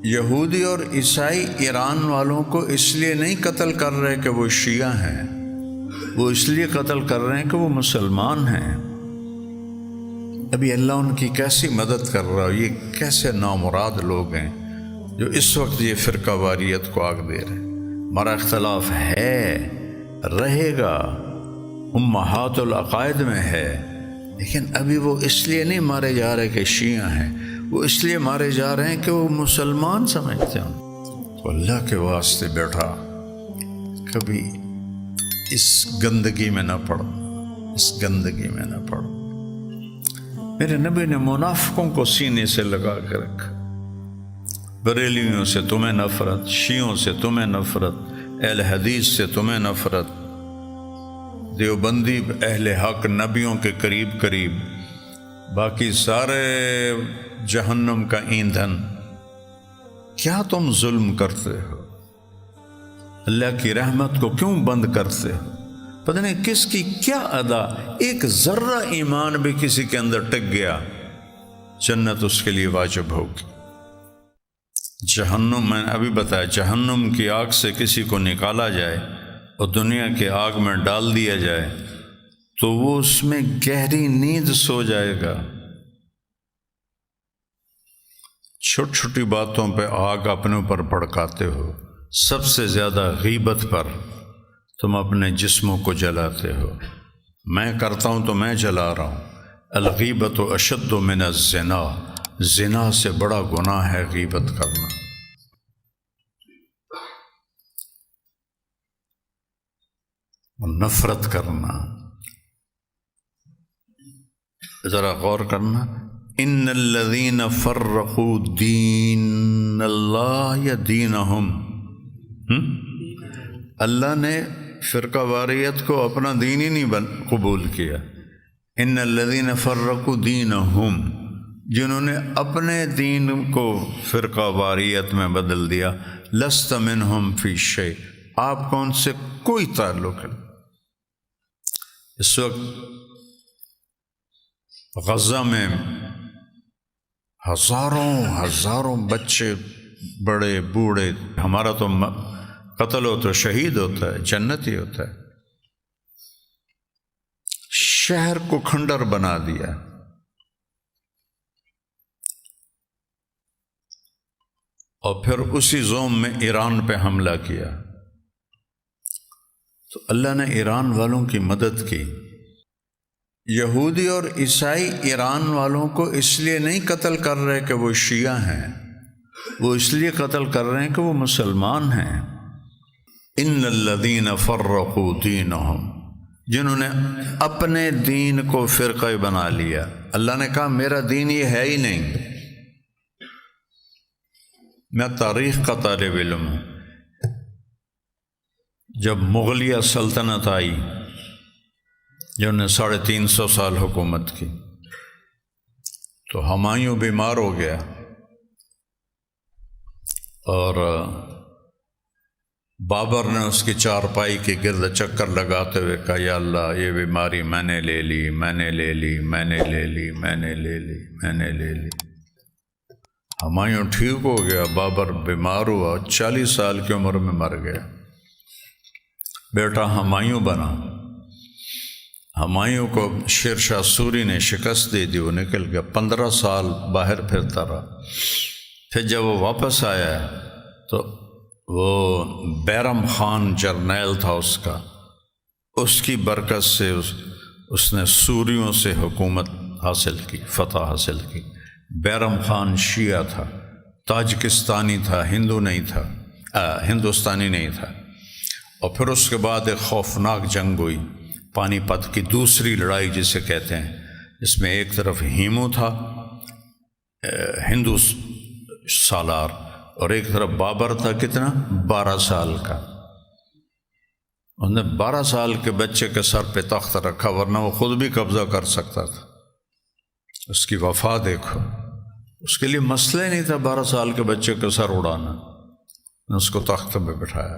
یہودی اور عیسائی ایران والوں کو اس لیے نہیں قتل کر رہے کہ وہ شیعہ ہیں، وہ اس لیے قتل کر رہے ہیں کہ وہ مسلمان ہیں۔ ابھی اللہ ان کی کیسی مدد کر رہا ہے، یہ کیسے نامراد لوگ ہیں جو اس وقت یہ فرقہ واریت کو آگ دے رہے ہیں۔ ہمارا اختلاف ہے، رہے گا، امہات العقائد میں ہے، لیکن ابھی وہ اس لیے نہیں مارے جا رہے کہ شیعہ ہیں، وہ اس لیے مارے جا رہے ہیں کہ وہ مسلمان سمجھتے ہیں۔ تو اللہ کے واسطے بیٹھا کبھی اس گندگی میں نہ پڑو، اس گندگی میں نہ پڑو۔ میرے نبی نے منافقوں کو سینے سے لگا کے رکھا، بریلیوں سے تمہیں نفرت، شیعوں سے تمہیں نفرت، اہل حدیث سے تمہیں نفرت، دیوبندی اہل حق نبیوں کے قریب قریب، باقی سارے جہنم کا ایندھن۔ کیا تم ظلم کرتے ہو؟ اللہ کی رحمت کو کیوں بند کرتے ہو؟ پتہ نہیں کس کی کیا ادا، ایک ذرہ ایمان بھی کسی کے اندر ٹک گیا، جنت اس کے لیے واجب ہوگی۔ جہنم، میں نے ابھی بتایا، جہنم کی آگ سے کسی کو نکالا جائے اور دنیا کی آگ میں ڈال دیا جائے تو وہ اس میں گہری نیند سو جائے گا۔ چھوٹی چھوٹی باتوں پہ آگ اپنے اوپر بھڑکاتے ہو، سب سے زیادہ غیبت پر تم اپنے جسموں کو جلاتے ہو۔ میں کرتا ہوں تو میں جلا رہا ہوں۔ الغیبت اشد من الزنا، زنا سے بڑا گناہ ہے غیبت کرنا۔ نفرت کرنا، ذرا غور کرنا، ان الذین فرقوا دین اللہ یا دینہم، اللہ نے فرقہ واریت کو اپنا دین ہی نہیں قبول کیا۔ ان الذین فرقوا دینہم، جنہوں نے اپنے دین کو فرقہ واریت میں بدل دیا، لست منہم فی شیء، آپ کو ان سے کوئی تعلق نہیں۔ اس وقت غزہ میں ہزاروں بچے، بڑے بوڑھے، ہمارا تو قتل ہو تو شہید ہوتا ہے، جنتی ہوتا ہے، شہر کو کھنڈر بنا دیا۔ اور پھر اسی زوم میں ایران پہ حملہ کیا، تو اللہ نے ایران والوں کی مدد کی۔ یہودی اور عیسائی ایران والوں کو اس لیے نہیں قتل کر رہے کہ وہ شیعہ ہیں، وہ اس لیے قتل کر رہے ہیں کہ وہ مسلمان ہیں۔ ان الذین فرقوا دینہم، جنہوں نے اپنے دین کو فرقہ بنا لیا۔ اللہ نے کہا میرا دین یہ ہے ہی نہیں۔ میں تاریخ کا طالب علم ہوں۔ جب مغلیہ سلطنت آئی، جنہوں نے 350 سال حکومت کی، تو ہمایوں بیمار ہو گیا اور بابر نے اس کی چارپائی کے گرد چکر لگاتے ہوئے کہا یا اللہ یہ بیماری میں نے لے لی، میں نے لے لی، میں نے لے لی، میں نے لے لی، میں نے لے لی۔ ہمایوں ٹھیک ہو گیا، بابر بیمار ہوا، 40 سال کی عمر میں مر گیا۔ بیٹا ہمایوں بنا۔ ہمایوں کو شیر شاہ سوری نے شکست دے دی، وہ نکل گیا، 15 سال باہر پھرتا رہا۔ پھر جب وہ واپس آیا تو وہ بیرم خان جرنیل تھا اس کا، اس کی برکت سے اس نے سوریوں سے حکومت حاصل کی، فتح حاصل کی۔ بیرم خان شیعہ تھا، تاجکستانی تھا، ہندوستانی نہیں تھا۔ اور پھر اس کے بعد ایک خوفناک جنگ ہوئی، پانی پت کی دوسری لڑائی جسے کہتے ہیں، اس میں ایک طرف ہیمو تھا ہندو سالار، اور ایک طرف بابر تھا، کتنا 12 سال کا۔ انہوں نے 12 سال کے بچے کے سر پہ تخت رکھا، ورنہ وہ خود بھی قبضہ کر سکتا تھا۔ اس کی وفا دیکھو، اس کے لیے مسئلہ نہیں تھا 12 سال کے بچے کا سر اڑانا، نے اس کو تخت پہ بٹھایا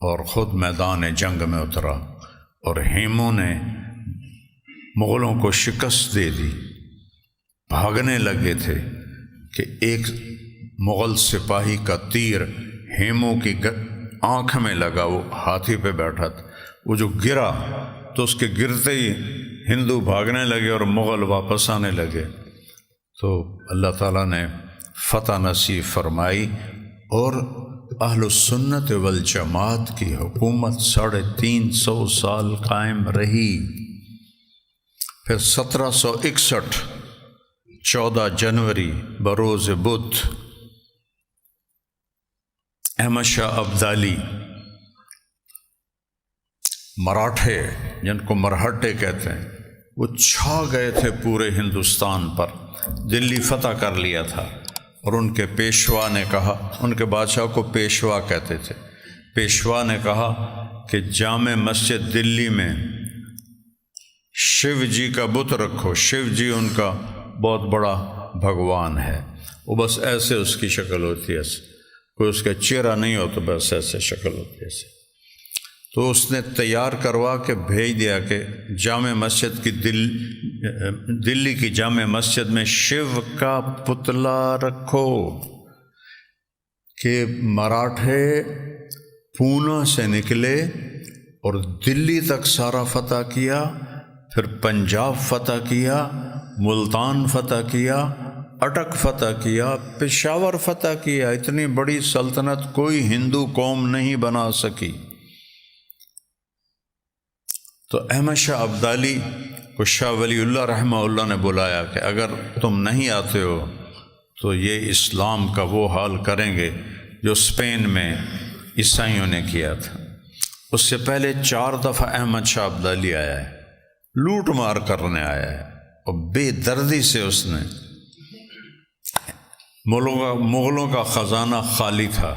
اور خود میدان جنگ میں اترا، اور ہیمو نے مغلوں کو شکست دے دی۔ بھاگنے لگے تھے کہ ایک مغل سپاہی کا تیر ہیمو کی آنکھ میں لگا، وہ ہاتھی پہ بیٹھا تھا، وہ جو گرا تو اس کے گرتے ہی ہندو بھاگنے لگے اور مغل واپس آنے لگے، تو اللہ تعالیٰ نے فتح نصیب فرمائی اور اہل السنت والجماعت کی حکومت 350 سال قائم رہی۔ پھر 1761 14 جنوری بروز بدھ احمد شاہ ابدالی، مراٹھے جن کو مرہٹے کہتے ہیں، وہ چھا گئے تھے پورے ہندوستان پر، دلی فتح کر لیا تھا، اور ان کے پیشوا نے کہا، ان کے بادشاہ کو پیشوا کہتے تھے، پیشوا نے کہا کہ جامع مسجد دلی میں شیو جی کا بت رکھو، شیو جی ان کا بہت بڑا بھگوان ہے، وہ بس ایسے اس کی شکل ہوتی ہے، ایسے کوئی اس کا چہرہ نہیں ہوتا، بس ایسے شکل ہوتی ہے ایسے۔ تو اس نے تیار کروا کے بھیج دیا کہ جامع مسجد کی دلی کی جامع مسجد میں شیو کا پتلا رکھو، کہ مراٹھے پونا سے نکلے اور دلی تک سارا فتح کیا، پھر پنجاب فتح کیا، ملتان فتح کیا، اٹک فتح کیا، پشاور فتح کیا، اتنی بڑی سلطنت کوئی ہندو قوم نہیں بنا سکی۔ تو احمد شاہ ابدالی کو شاہ ولی اللہ رحمہ اللہ نے بلایا کہ اگر تم نہیں آتے ہو تو یہ اسلام کا وہ حال کریں گے جو اسپین میں عیسائیوں نے کیا تھا۔ اس سے پہلے 4 دفعہ احمد شاہ ابدالی آیا ہے، لوٹ مار کرنے آیا ہے، اور بے دردی سے اس نے مغلوں کا خزانہ خالی تھا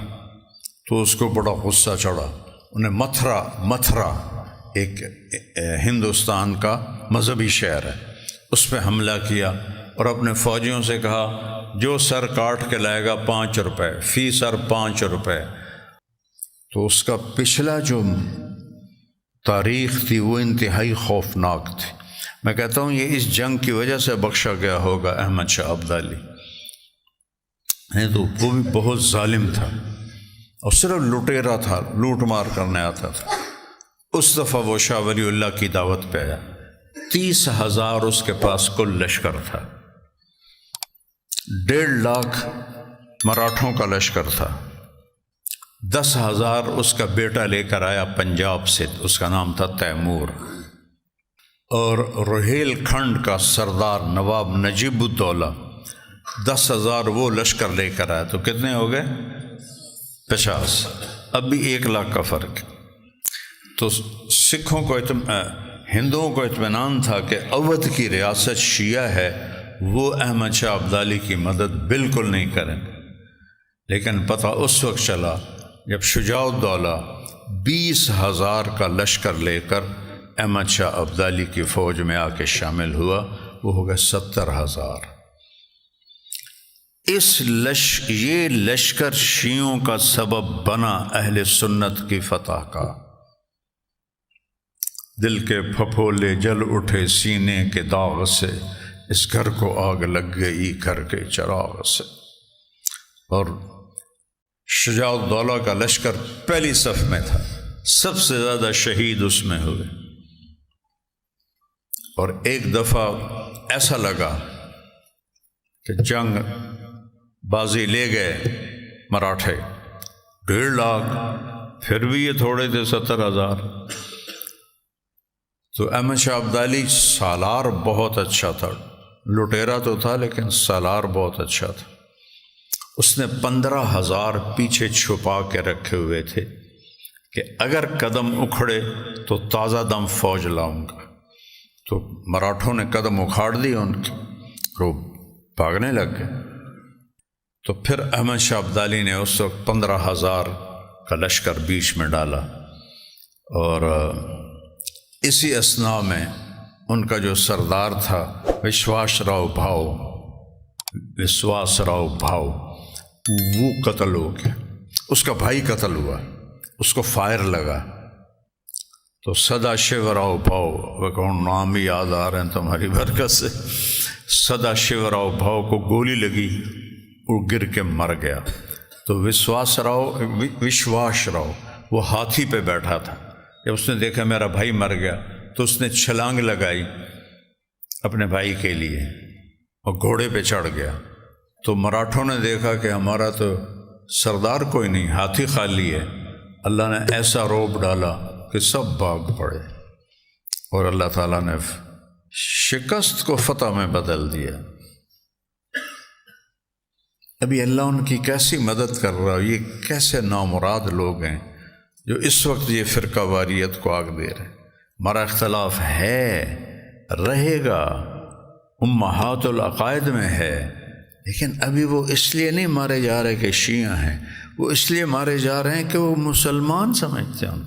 تو اس کو بڑا غصہ چڑھا، انہیں متھرا ایک ہندوستان کا مذہبی شہر ہے، اس پہ حملہ کیا اور اپنے فوجیوں سے کہا جو سر کاٹ کے لائے گا 5 روپے، فی سر 5 روپے۔ تو اس کا پچھلا جو تاریخ تھی وہ انتہائی خوفناک تھی۔ میں کہتا ہوں یہ اس جنگ کی وجہ سے بخشا گیا ہوگا احمد شاہ ابدالی، نہیں تو وہ بھی بہت ظالم تھا اور صرف لٹیرا تھا، لوٹ مار کرنے آتا تھا۔ اس دفعہ وہ شاہ ولی اللہ کی دعوت پہ آیا، 30,000 اس کے پاس کل لشکر تھا، 1.5 لاکھ مراٹھوں کا لشکر تھا، 10,000 اس کا بیٹا لے کر آیا پنجاب سے، اس کا نام تھا تیمور، اور روہیل کھنڈ کا سردار نواب نجیب الدولہ 10,000 وہ لشکر لے کر آیا، تو کتنے ہو گئے؟ 50۔ اب بھی 1 لاکھ کا فرق۔ تو سکھوں کو ہندوؤں کو اطمینان تھا کہ اودھ کی ریاست شیعہ ہے، وہ احمد شاہ ابدالی کی مدد بالکل نہیں کریں، لیکن پتہ اس وقت چلا جب شجاع الدولہ 20,000 کا لشکر لے کر احمد شاہ ابدالی کی فوج میں آ کے شامل ہوا، وہ ہو گئے 70,000۔ یہ لشکر شیعوں کا سبب بنا اہل سنت کی فتح کا۔ دل کے پھپھولے جل اٹھے سینے کے داغ سے، اس گھر کو آگ لگ گئی گھر کے چراغ سے۔ اور شجاع الدولہ کا لشکر پہلی صف میں تھا، سب سے زیادہ شہید اس میں ہوئے، اور ایک دفعہ ایسا لگا کہ جنگ بازی لے گئے مراٹھے، 1.5 لاکھ، پھر بھی یہ تھوڑے تھے 70,000۔ تو احمد شاہ ابدالی سالار بہت اچھا تھا، لٹیرا تو تھا لیکن سالار بہت اچھا تھا۔ اس نے 15,000 پیچھے چھپا کے رکھے ہوئے تھے کہ اگر قدم اکھڑے تو تازہ دم فوج لاؤں گا۔ تو مراٹھوں نے قدم اکھاڑ دی ان کی، وہ بھاگنے لگ گئے۔ تو پھر احمد شاہ ابدالی نے اس وقت 15,000 کا لشکر بیچ میں ڈالا، اور اسی اثناء میں ان کا جو سردار تھا وشواس راؤ بھاؤ، وہ قتل ہو گیا، اس کا بھائی قتل ہوا، اس کو فائر لگا۔ تو سدا شیو راؤ بھاؤ، نام ہی یاد آ رہے ہیں تمہاری برکت سے، سدا شیو راؤ بھاؤ کو گولی لگی، وہ گر کے مر گیا۔ تو وشواس راؤ وہ ہاتھی پہ بیٹھا تھا، جب اس نے دیکھا میرا بھائی مر گیا تو اس نے چھلانگ لگائی اپنے بھائی کے لیے اور گھوڑے پہ چڑھ گیا۔ تو مراٹھوں نے دیکھا کہ ہمارا تو سردار کوئی نہیں، ہاتھی خالی ہے۔ اللہ نے ایسا روب ڈالا کہ سب بھاگ پڑے، اور اللہ تعالیٰ نے شکست کو فتح میں بدل دیا۔ ابھی اللہ ان کی کیسی مدد کر رہا ہے، یہ کیسے نامراد لوگ ہیں جو اس وقت یہ فرقہ واریت کو آگ دے رہے ہیں۔ ہمارا اختلاف ہے، رہے گا، امہات العقائد میں ہے، لیکن ابھی وہ اس لیے نہیں مارے جا رہے کہ شیعہ ہیں، وہ اس لیے مارے جا رہے ہیں کہ وہ مسلمان سمجھتے ہیں۔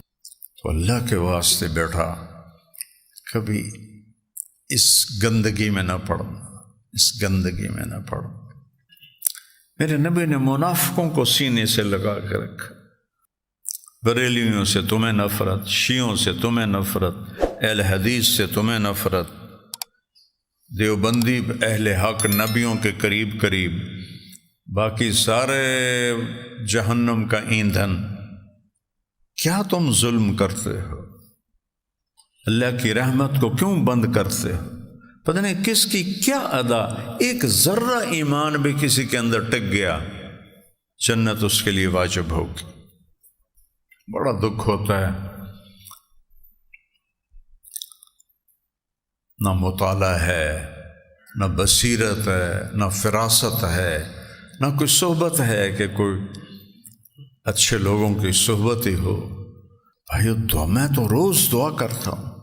تو اللہ کے واسطے بیٹھا کبھی اس گندگی میں نہ پڑنا، اس گندگی میں نہ پڑنا۔ میرے نبی نے منافقوں کو سینے سے لگا کے رکھا، بریلیوں سے تمہیں نفرت، شیعوں سے تمہیں نفرت، اہل حدیث سے تمہیں نفرت، دیوبندی اہل حق نبیوں کے قریب قریب، باقی سارے جہنم کا ایندھن۔ کیا تم ظلم کرتے ہو؟ اللہ کی رحمت کو کیوں بند کرتے ہو؟ پتہ نہیں کس کی کیا ادا، ایک ذرہ ایمان بھی کسی کے اندر ٹک گیا، جنت اس کے لیے واجب ہوگی۔ بڑا دکھ ہوتا ہے، نہ مطالعہ ہے، نہ بصیرت ہے، نہ فراست ہے، نہ کوئی صحبت ہے کہ کوئی اچھے لوگوں کی صحبت ہی ہو۔ بھائیو، میں تو روز دعا کرتا ہوں،